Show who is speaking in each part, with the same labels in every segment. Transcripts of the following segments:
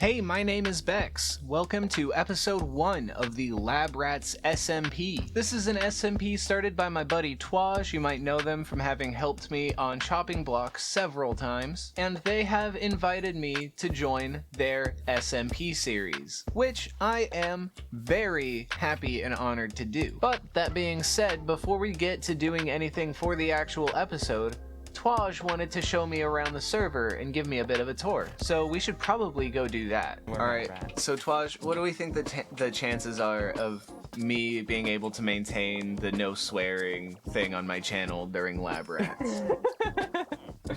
Speaker 1: Hey, my name is Bex. Welcome to episode 1 of the Lab Rats SMP. This is an SMP started by my buddy Twaj. You might know them from having helped me on chopping blocks several times, and they have invited me to join their SMP series, which I am very happy and honored to do. But that being said, before we get to doing anything for the actual episode, Twaj wanted to show me around the server and give me a bit of a tour, so we should probably go do that. Alright, so Twaj, what do we think the chances are of me being able to maintain the no swearing thing on my channel during Lab Rats?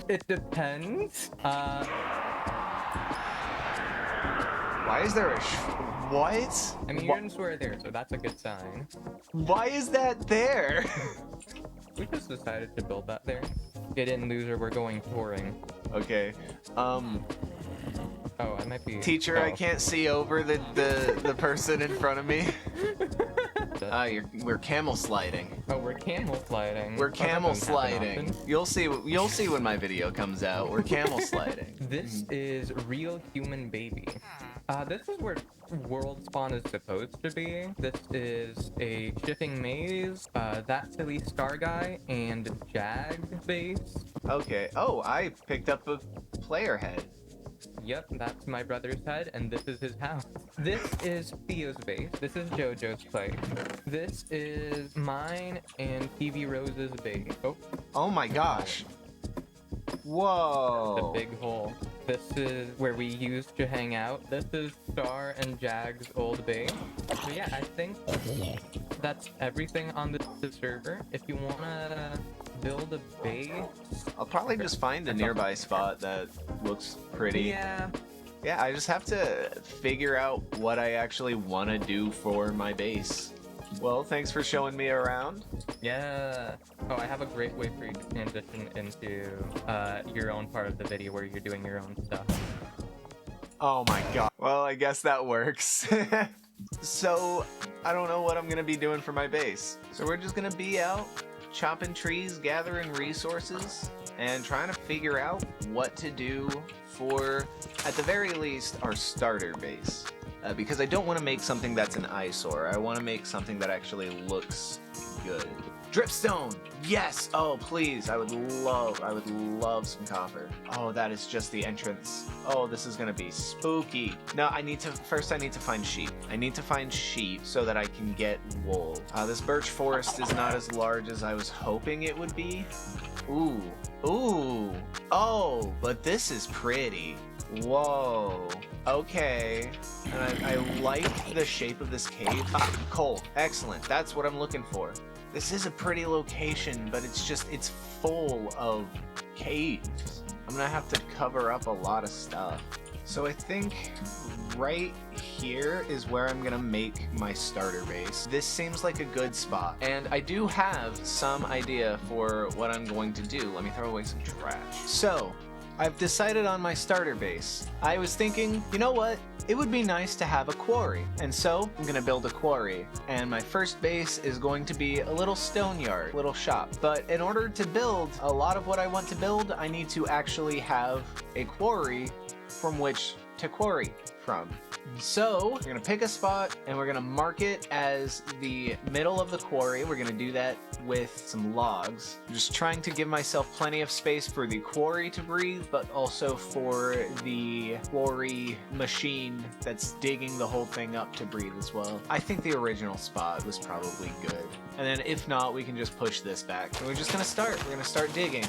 Speaker 2: It depends.
Speaker 1: Why is there a what?
Speaker 2: I mean, you didn't swear there, so that's a good sign.
Speaker 1: Why is that there?
Speaker 2: We just decided to build that there. Get in, loser, we're going touring.
Speaker 1: Okay,
Speaker 2: Oh, I might be...
Speaker 1: Teacher, I can't see over the person in front of me. We're camel sliding.
Speaker 2: Oh, we're camel sliding.
Speaker 1: We're camel sliding. You'll see when my video comes out. We're camel sliding.
Speaker 2: This is real human baby. This is where world spawn is supposed to be. This is a shifting maze, that silly star guy, and Jag base.
Speaker 1: Okay. Oh, I picked up a player head.
Speaker 2: Yep, that's my brother's head, and this is his house. This is Theo's base. This is JoJo's place. This is mine and TV Rose's base.
Speaker 1: Oh my gosh. Whoa.
Speaker 2: The big hole. This is where we used to hang out. This is Star and Jag's old base. So yeah, I think that's everything on the server. If you wanna build a base,
Speaker 1: I'll probably just find a nearby spot that looks pretty.
Speaker 2: Yeah,
Speaker 1: I just have to figure out what I actually want to do for my base. Well, thanks for showing me around.
Speaker 2: yeah. Oh, I have a great way for you to transition into your own part of the video where you're doing your own stuff.
Speaker 1: Oh my god. Well, I guess that works. So, I don't know what I'm gonna be doing for my base. So we're just gonna be out chopping trees, gathering resources, and trying to figure out what to do for, at the very least, our starter base. Because I don't want to make something that's an eyesore. I want to make something that actually looks good. Dripstone! Yes! Oh, please. I would love some copper. Oh, that is just the entrance. Oh, this is gonna be spooky. No, first I need to find sheep. I need to find sheep so that I can get wool. This birch forest is not as large as I was hoping it would be. Ooh. Ooh. Oh, but this is pretty. Whoa. Okay. And I like the shape of this cave. Coal. Excellent. That's what I'm looking for. This is a pretty location, but it's full of caves. I'm gonna have to cover up a lot of stuff. So I think right here is where I'm gonna make my starter base. This seems like a good spot. And I do have some idea for what I'm going to do. Let me throw away some trash. So, I've decided on my starter base. I was thinking, you know what? It would be nice to have a quarry. And so, I'm gonna build a quarry. And my first base is going to be a little stone yard, little shop. But in order to build a lot of what I want to build, I need to actually have a quarry from which to quarry from. So, we're gonna pick a spot and we're gonna mark it as the middle of the quarry. We're gonna do that with some logs. I'm just trying to give myself plenty of space for the quarry to breathe, but also for the quarry machine that's digging the whole thing up to breathe as well. I think the original spot was probably good. And then if not, we can just push this back. So we're just gonna start. We're gonna start digging.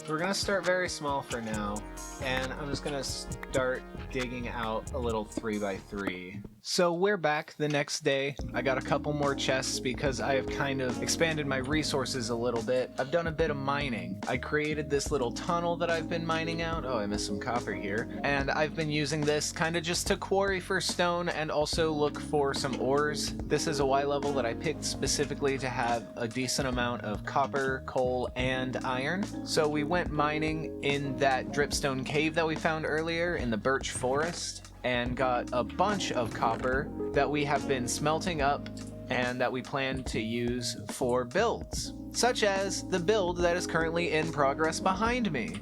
Speaker 1: We're gonna start very small for now, and I'm just gonna start digging out a little 3x3. So we're back the next day. I got a couple more chests because I have kind of expanded my resources a little bit. I've done a bit of mining. I created this little tunnel that I've been mining out. Oh, I missed some copper here. And I've been using this kind of just to quarry for stone and also look for some ores. This is a Y level that I picked specifically to have a decent amount of copper, coal, and iron. So we went mining in that dripstone cave that we found earlier in the birch forest, and got a bunch of copper that we have been smelting up and that we plan to use for builds, such as the build that is currently in progress behind me.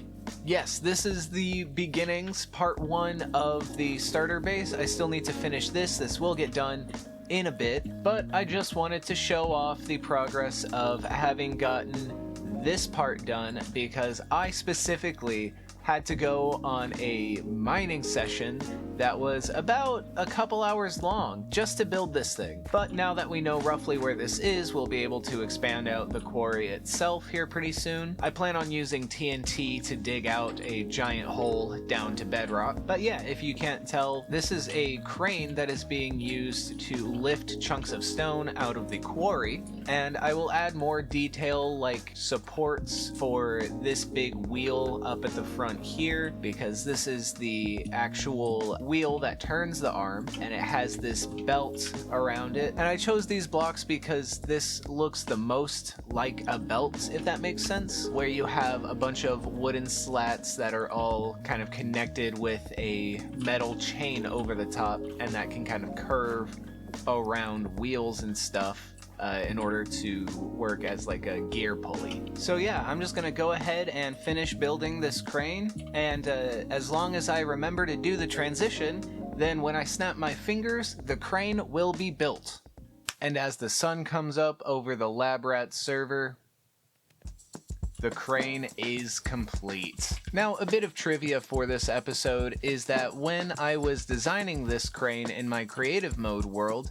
Speaker 1: Yes, this is the beginnings, part 1 of the starter base. I still need to finish this. This will get done in a bit, but I just wanted to show off the progress of having gotten this part done because I specifically had to go on a mining session that was about a couple hours long just to build this thing. But now that we know roughly where this is, we'll be able to expand out the quarry itself here pretty soon. I plan on using TNT to dig out a giant hole down to bedrock. But yeah, if you can't tell, this is a crane that is being used to lift chunks of stone out of the quarry. And I will add more detail like supports for this big wheel up at the front here, because this is the actual wheel that turns the arm and it has this belt around it. And I chose these blocks because this looks the most like a belt, if that makes sense, where you have a bunch of wooden slats that are all kind of connected with a metal chain over the top, and that can kind of curve around wheels and stuff in order to work as like a gear pulley. So yeah, I'm just gonna go ahead and finish building this crane, and as long as I remember to do the transition, then when I snap my fingers, the crane will be built. And as the sun comes up over the Lab Rats server, the crane is complete. Now, a bit of trivia for this episode is that when I was designing this crane in my creative mode world,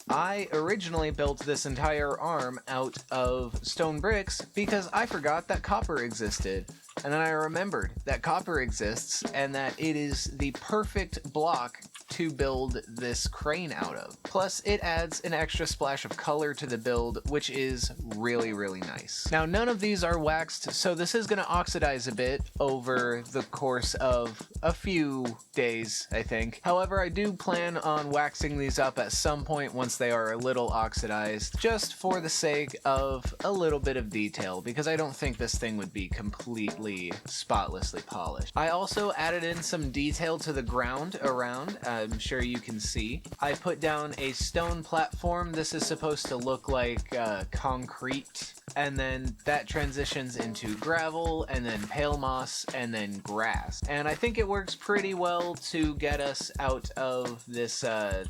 Speaker 1: I originally built this entire arm out of stone bricks because I forgot that copper existed. And then I remembered that copper exists and that it is the perfect block to build this crane out of. Plus, it adds an extra splash of color to the build, which is really, really nice. Now, none of these are waxed, so this is gonna oxidize a bit over the course of a few days, I think. However, I do plan on waxing these up at some point once they are a little oxidized, just for the sake of a little bit of detail, because I don't think this thing would be completely spotlessly polished. I also added in some detail to the ground around. I'm sure you can see. I put down a stone platform. This is supposed to look like concrete, and then that transitions into gravel, and then pale moss, and then grass. And I think it works pretty well to get us out of this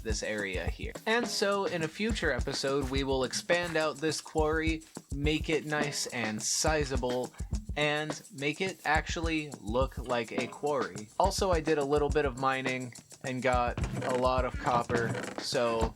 Speaker 1: this area here. And so in a future episode, we will expand out this quarry, make it nice and sizable, and make it actually look like a quarry. Also, I did a little bit of mining and got a lot of copper, so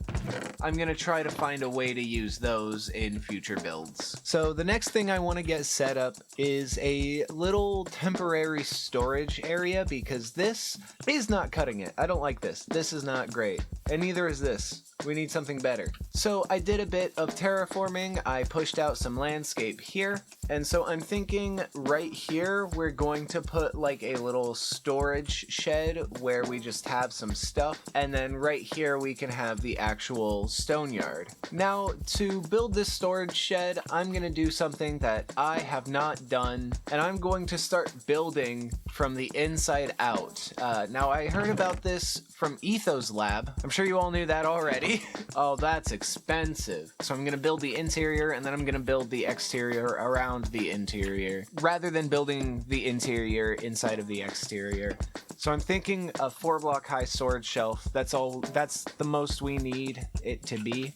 Speaker 1: I'm gonna try to find a way to use those in future builds. So the next thing I want to get set up is a little temporary storage area, because this is not cutting it. I don't like this. This is not great. And neither is this. We need something better. So I did a bit of terraforming. I pushed out some landscape here. And so I'm thinking right here, we're going to put like a little storage shed where we just have some stuff. And then right here, we can have the actual stone yard. Now, to build this storage shed, I'm gonna do something that I have not done, and I'm going to start building from the inside out. Now, I heard about this from Ethos Lab. I'm sure you all knew that already. Oh, that's expensive. So I'm gonna build the interior, and then I'm gonna build the exterior around the interior, rather than building the interior inside of the exterior. So I'm thinking a 4-block high storage shelf. That's the most we need it to be.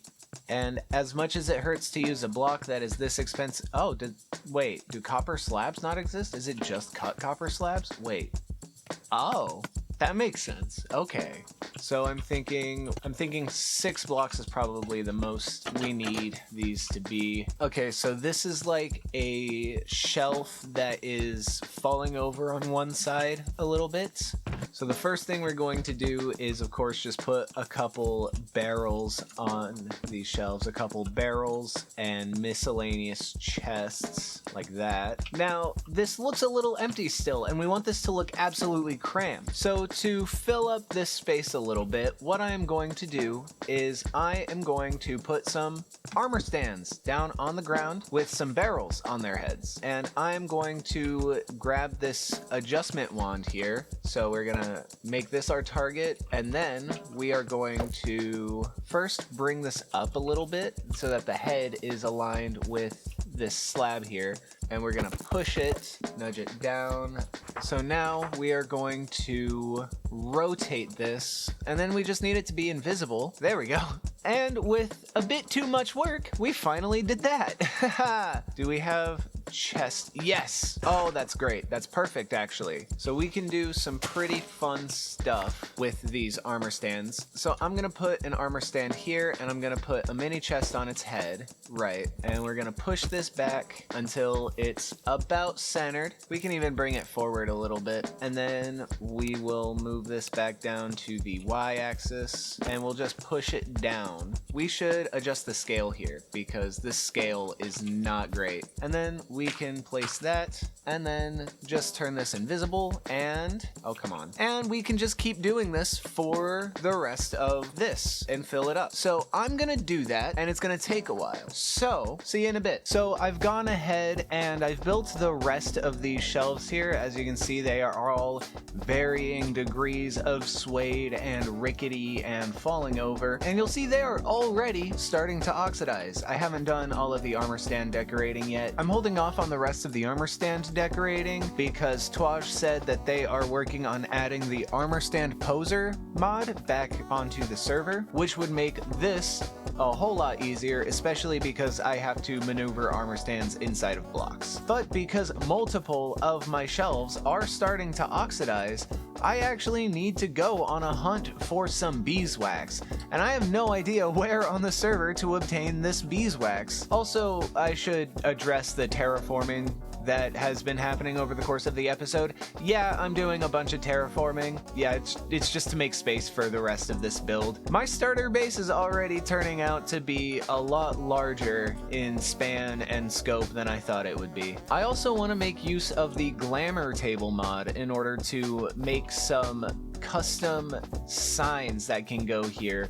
Speaker 1: And as much as it hurts to use a block that is this expensive... Oh, wait, do copper slabs not exist? Is it just cut copper slabs? Wait. Oh, that makes sense. Okay. So I'm thinking 6 blocks is probably the most we need these to be. Okay, so this is like a shelf that is falling over on one side a little bit. So the first thing we're going to do is, of course, just put a couple barrels on these shelves, a couple barrels and miscellaneous chests like that. Now, this looks a little empty still, and we want this to look absolutely crammed. So to fill up this space a little bit, what I am going to do is I am going to put some armor stands down on the ground with some barrels on their heads. And I'm going to grab this adjustment wand here. So we're gonna make this our target, and then we are going to first bring this up a little bit so that the head is aligned with this slab here, and we're gonna push it, nudge it down. So now we are going to rotate this, and then we just need it to be invisible. There we go. And with a bit too much work, we finally did that. Do we have chest? Yes. Oh, that's great. That's perfect, actually. So we can do some pretty fun stuff with these armor stands. So I'm gonna put an armor stand here, and I'm gonna put a mini chest on its head. Right. And we're gonna push this back until it's about centered. We can even bring it forward a little bit. And then we will move this back down to the y-axis, and we'll just push it down. We should adjust the scale here, because this scale is not great. And then we can place that, and then just turn this invisible, and oh, come on. And we can just keep doing this for the rest of this and fill it up. So I'm gonna do that, and it's gonna take a while. So see you in a bit. So I've gone ahead and I've built the rest of these shelves here. As you can see, they are all varying degrees of suede and rickety and falling over, and you'll see they are already starting to oxidize. I haven't done all of the armor stand decorating yet. I'm holding off on the rest of the armor stand decorating because Twaj said that they are working on adding the armor stand poser mod back onto the server, which would make this a whole lot easier, especially because I have to maneuver armor stands inside of blocks. But because multiple of my shelves are starting to oxidize, I actually need to go on a hunt for some beeswax, and I have no idea where on the server to obtain this beeswax. Also, I should address the terraforming that has been happening over the course of the episode. Yeah, I'm doing a bunch of terraforming. Yeah, it's just to make space for the rest of this build. My starter base is already turning out to be a lot larger in span and scope than I thought it would be. I also want to make use of the glamour table mod in order to make some custom signs that can go here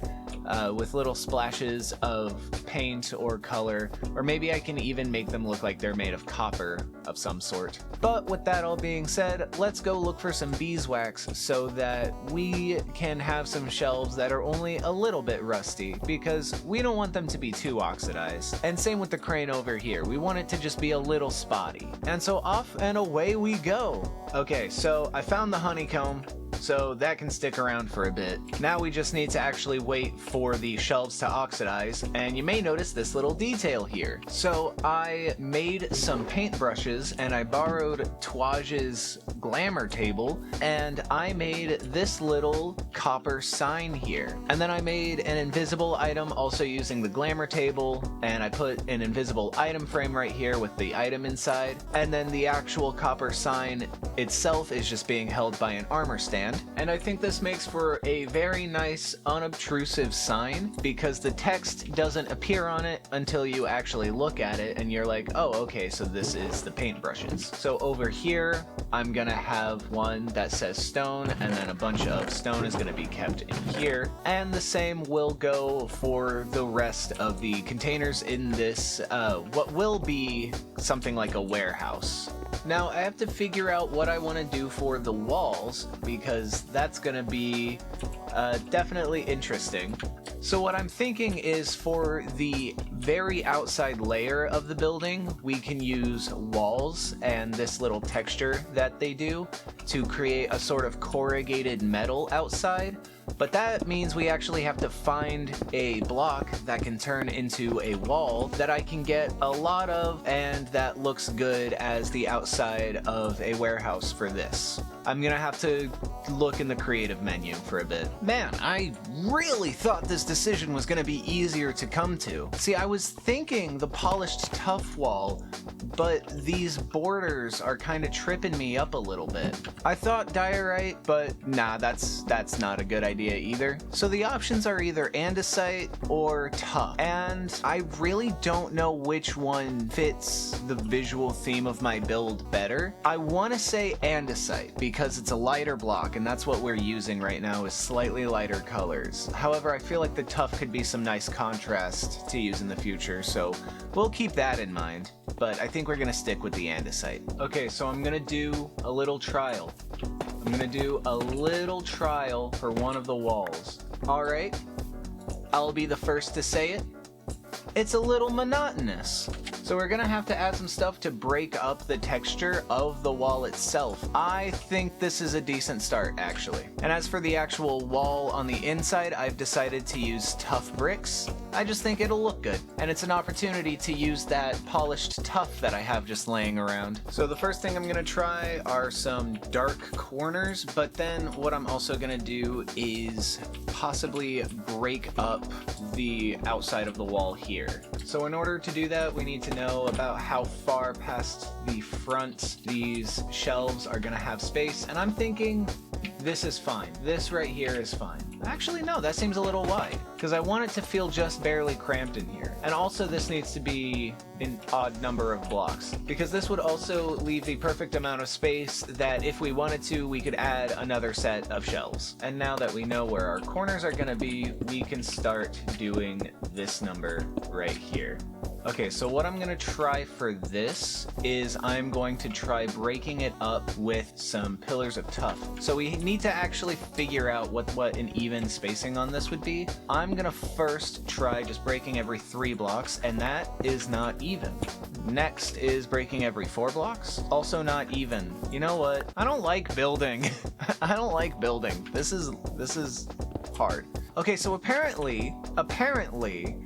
Speaker 1: with little splashes of paint or color, or maybe I can even make them look like they're made of copper of some sort. But with that all being said, let's go look for some beeswax so that we can have some shelves that are only a little bit rusty, because we don't want them to be too oxidized. And same with the crane over here, we want it to just be a little spotty. And so off and away we go. Okay, so I found the honeycomb, so that can stick around for a bit. Now we just need to actually wait for the shelves to oxidize, and you may notice this little detail here. So I made some paintbrushes, and I borrowed Twaj's glamour table, and I made this little copper sign here. And then I made an invisible item also using the glamour table, and I put an invisible item frame right here with the item inside, and then the actual copper sign itself is just being held by an armor stand. And I think this makes for a very nice unobtrusive sign, because the text doesn't appear on it until you actually look at it and you're like, oh, okay, so this is the paintbrushes. So over here, I'm gonna have one that says stone, and then a bunch of stone is gonna be kept in here. And the same will go for the rest of the containers in this, what will be something like a warehouse. Now I have to figure out what I want to do for the walls, because that's gonna be definitely interesting. So what I'm thinking is, for the very outside layer of the building, we can use walls and this little texture that they do to create a sort of corrugated metal outside. But that means we actually have to find a block that can turn into a wall that I can get a lot of, and that looks good as the outside of a warehouse for this. I'm gonna have to look in the creative menu for a bit. Man, I really thought this decision was gonna be easier to come to. See, I was thinking the polished tuff wall, but these borders are kind of tripping me up a little bit. I thought diorite, but nah, that's not a good idea either. So the options are either andesite or tuff, and I really don't know which one fits the visual theme of my build better. I want to say andesite because it's a lighter block, and that's what we're using right now, is slightly lighter colors. However, I feel like the tuff could be some nice contrast to use in the future, so we'll keep that in mind. But I think we're gonna stick with the andesite. Okay, so I'm gonna do a little trial. I'm gonna do a little trial for one of the walls. All right, I'll be the first to say it. It's a little monotonous. So we're gonna have to add some stuff to break up the texture of the wall itself. I think this is a decent start, actually. And as for the actual wall on the inside, I've decided to use tough bricks. I just think it'll look good. And it's an opportunity to use that polished tuff that I have just laying around. So the first thing I'm gonna try are some dark corners, but then what I'm also gonna do is possibly break up the outside of the wall here. So in order to do that, we need to know about how far past the front these shelves are gonna have space, and I'm thinking this is fine. This right here is fine. Actually, no, that seems a little wide, because I want it to feel just barely cramped in here. And also this needs to be an odd number of blocks, because this would also leave the perfect amount of space that if we wanted to, we could add another set of shelves. And now that we know where our corners are gonna be, we can start doing this number right here. Okay, so what I'm gonna try for this is I'm going to try breaking it up with some pillars of tuff. So we need to actually figure out what an even spacing on this would be. I'm gonna first try just breaking every 3 blocks, and that is not even. Next is breaking every 4 blocks, also not even. You know what? I don't like building. I don't like building. This is hard. Okay, so apparently,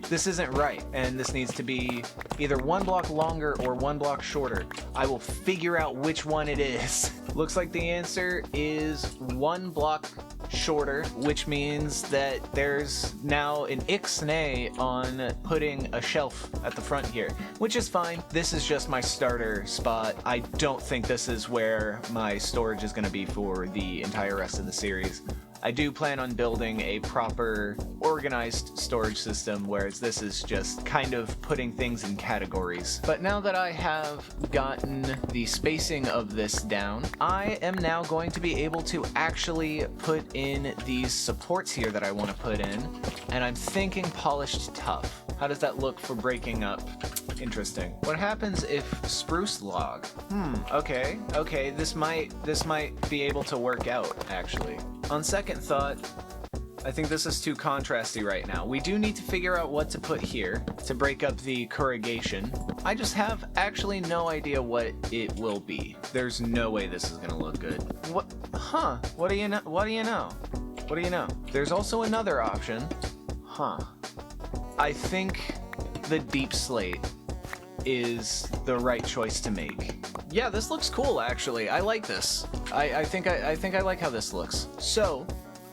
Speaker 1: this isn't right, and this needs to be either 1 block longer or 1 block shorter. I will figure out which one it is. Looks like the answer is 1 block shorter, which means that there's now an ixnay on putting a shelf at the front here, which is fine. This is just my starter spot. I don't think this is where my storage is going to be for the entire rest of the series. I do plan on building a proper organized storage system, whereas this is just kind of putting things in categories. But now that I have gotten the spacing of this down, I am now going to be able to actually put in these supports here that I want to put in, and I'm thinking polished tuff. How does that look for breaking up? Interesting. What happens if spruce log? Okay, this might be able to work out, actually. On second thought, I think this is too contrasty right now. We do need to figure out what to put here to break up the corrugation. I just have actually no idea what it will be. There's no way this is gonna look good. What? Huh? What do you know? What do you know? What do you know? There's also another option. Huh. I think the deep slate is the right choice to make. Yeah, this looks cool, actually. I like this. I think I like how this looks. So,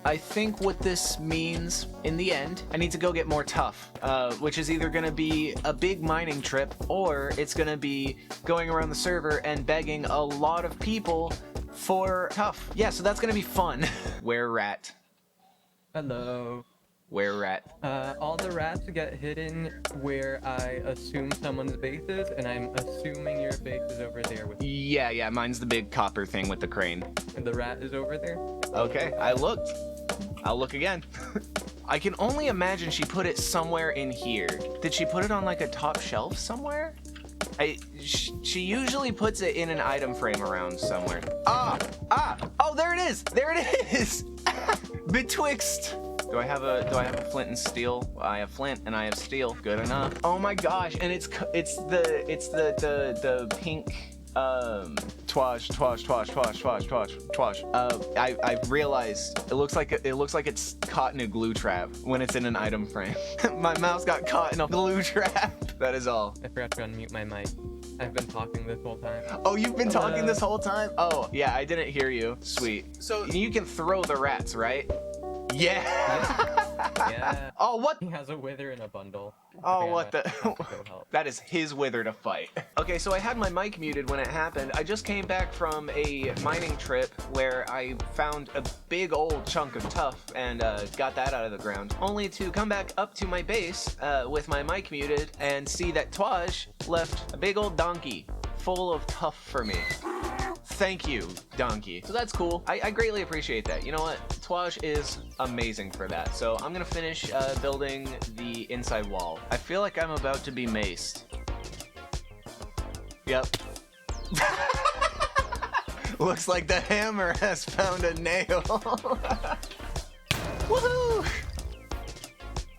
Speaker 1: I think what this means in the end, I need to go get more tuff, which is either gonna be a big mining trip, or it's gonna be going around the server and begging a lot of people for tuff. Yeah, so that's gonna be fun. Where rat?
Speaker 2: Hello.
Speaker 1: Where rat?
Speaker 2: All the rats get hidden where I assume someone's base is, and I'm assuming your base is over there with
Speaker 1: Yeah, mine's the big copper thing with the crane.
Speaker 2: and the rat is over there.
Speaker 1: Okay, I looked. I'll look again. I can only imagine she put it somewhere in here. Did she put it on like a top shelf somewhere? She usually puts it in an item frame around somewhere. Oh, there it is. There it is. Betwixt. Do I have a flint and steel? I have flint and I have steel. Good enough. Oh my gosh, and it's the pink twash. I've realized it looks like it's caught in a glue trap when it's in an item frame. My mouse got caught in a glue trap. That is all.
Speaker 2: I forgot to unmute my mic. I've been talking this whole time.
Speaker 1: Oh, you've been talking this whole time? Oh, yeah, I didn't hear you. Sweet. So you can throw the rats, right? Yeah.
Speaker 2: Yeah.
Speaker 1: Oh, what?
Speaker 2: He has a wither in a bundle.
Speaker 1: Oh,
Speaker 2: Okay,
Speaker 1: what the?
Speaker 2: go help.
Speaker 1: That is his wither to fight. Okay, so I had my mic muted when it happened. I just came back from a mining trip where I found a big old chunk of tuff and got that out of the ground, only to come back up to my base with my mic muted and see that Twaj left a big old donkey full of tuff for me. Thank you, donkey. So that's cool. I greatly appreciate that. You know what? Twaj is amazing for that. So I'm gonna finish building the inside wall. I feel like I'm about to be maced. Yep. Looks like the hammer has found a nail. Woohoo!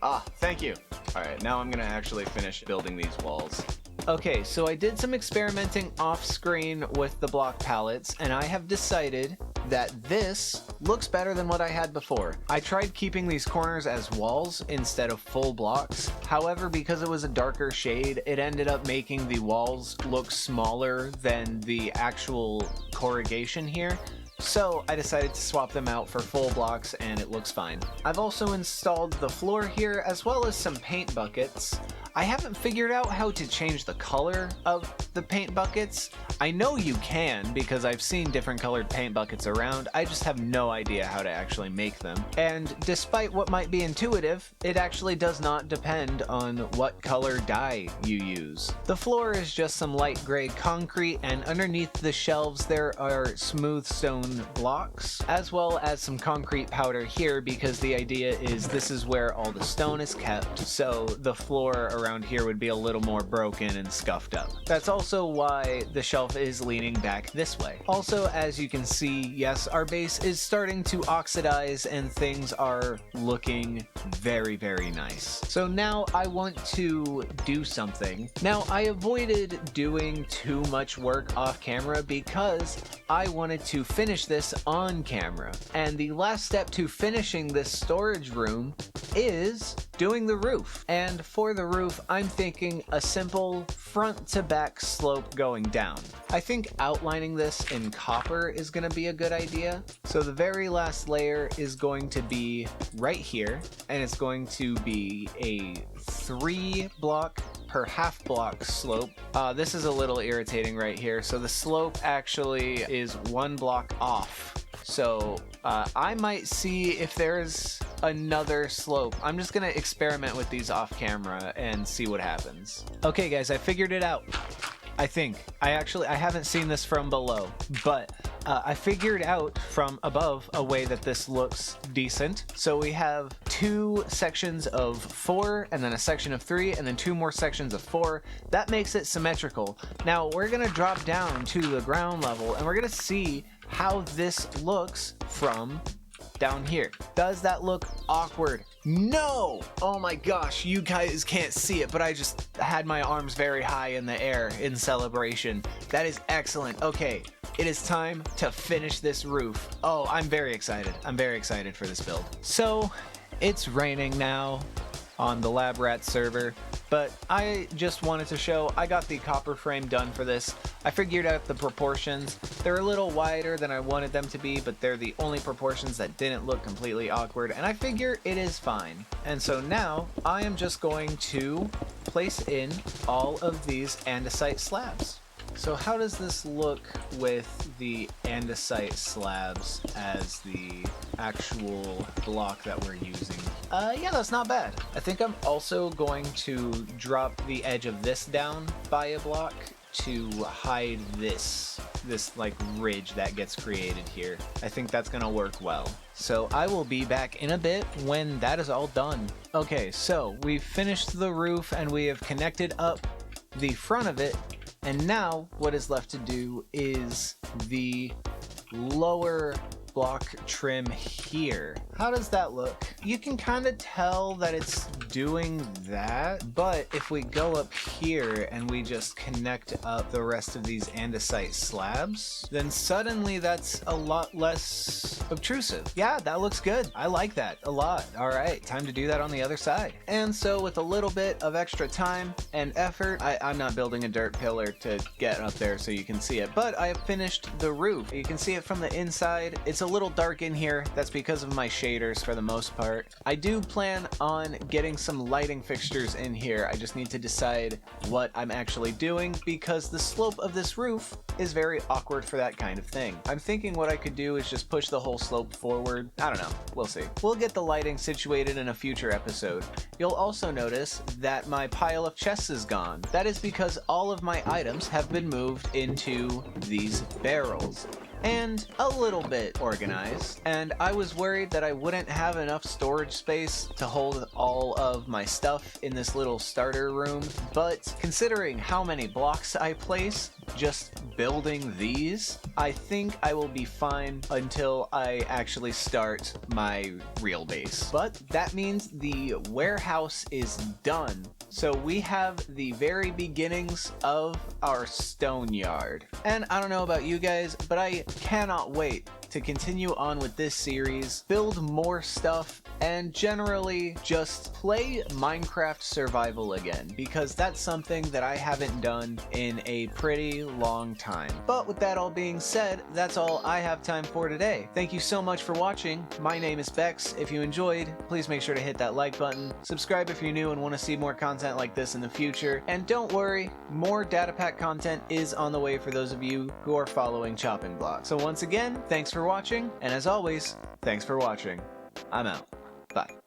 Speaker 1: Ah, thank you. All right, now I'm gonna actually finish building these walls. Okay, so I did some experimenting off screen with the block palettes, and I have decided that this looks better than what I had before. I tried keeping these corners as walls instead of full blocks. However, because it was a darker shade, it ended up making the walls look smaller than the actual corrugation here. So I decided to swap them out for full blocks and it looks fine. I've also installed the floor here as well as some paint buckets. I haven't figured out how to change the color of the paint buckets. I know you can because I've seen different colored paint buckets around. I just have no idea how to actually make them. And despite what might be intuitive, it actually does not depend on what color dye you use. The floor is just some light gray concrete, and underneath the shelves there are smooth stone blocks, as well as some concrete powder here because the idea is this is where all the stone is kept, so the floor around here would be a little more broken and scuffed up. That's also why the shelf is leaning back this way. Also, as you can see, yes, our base is starting to oxidize and things are looking very, very nice. So now I want to do something. Now, I avoided doing too much work off camera because I wanted to finish this on camera. And the last step to finishing this storage room is doing the roof. And for the roof, I'm thinking a simple front to back slope going down. I think outlining this in copper is going to be a good idea. So the very last layer is going to be right here, and it's going to be a 3 block per half block slope. This is a little irritating right here. So the slope actually is 1 block off. So I might see if there's another slope. I'm just gonna experiment with these off camera and see what happens. Okay guys, I figured it out. I think. I haven't seen this from below, but I figured out from above a way that this looks decent. So we have 2 sections of 4 and then a section of 3 and then 2 more sections of 4. That makes it symmetrical. Now we're gonna drop down to the ground level and we're gonna see how this looks from down here. Does that look awkward? No! Oh my gosh, you guys can't see it, but I just had my arms very high in the air in celebration. That is excellent. Okay, it is time to finish this roof. Oh, I'm very excited. I'm very excited for this build. So, it's raining now on the Lab Rats server, but I just wanted to show I got the copper frame done for this. I figured out the proportions. They're a little wider than I wanted them to be, but they're the only proportions that didn't look completely awkward, and I figure it is fine. And so now I am just going to place in all of these andesite slabs. So how does this look with the andesite slabs as the actual block that we're using? Yeah, that's not bad. I think I'm also going to drop the edge of this down by a block to hide this like ridge that gets created here. I think that's gonna work well. So I will be back in a bit when that is all done. Okay, so we've finished the roof and we have connected up the front of it. And now what is left to do is the lower block trim here. How does that look? You can kind of tell that it's doing that, but if we go up here and we just connect up the rest of these andesite slabs, then suddenly that's a lot less obtrusive. Yeah, that looks good. I like that a lot. All right, time to do that on the other side. And so with a little bit of extra time and effort, I'm not building a dirt pillar to get up there so you can see it, but I have finished the roof. You can see it from the inside. It's a little dark in here. That's because of my shaders for the most part. I do plan on getting some lighting fixtures in here. I just need to decide what I'm actually doing because the slope of this roof is very awkward for that kind of thing. I'm thinking what I could do is just push the whole slope forward. I don't know. We'll see. We'll get the lighting situated in a future episode. You'll also notice that my pile of chests is gone. That is because all of my items have been moved into these barrels and a little bit organized, and I was worried that I wouldn't have enough storage space to hold all of my stuff in this little starter room, but considering how many blocks I place, just building these, I think I will be fine until I actually start my real base. But that means the warehouse is done. So we have the very beginnings of our stone yard. And I don't know about you guys, but I cannot wait to continue on with this series, build more stuff, and generally just play Minecraft survival again, because that's something that I haven't done in a pretty long time. But with that all being said, that's all I have time for today. Thank you so much for watching. My name is Bex. If you enjoyed, please make sure to hit that like button, subscribe if you're new and want to see more content like this in the future, and don't worry, more data pack content is on the way for those of you who are following Chopping Block. So once again, thanks for watching, and as always, thanks for watching. I'm out. Bye.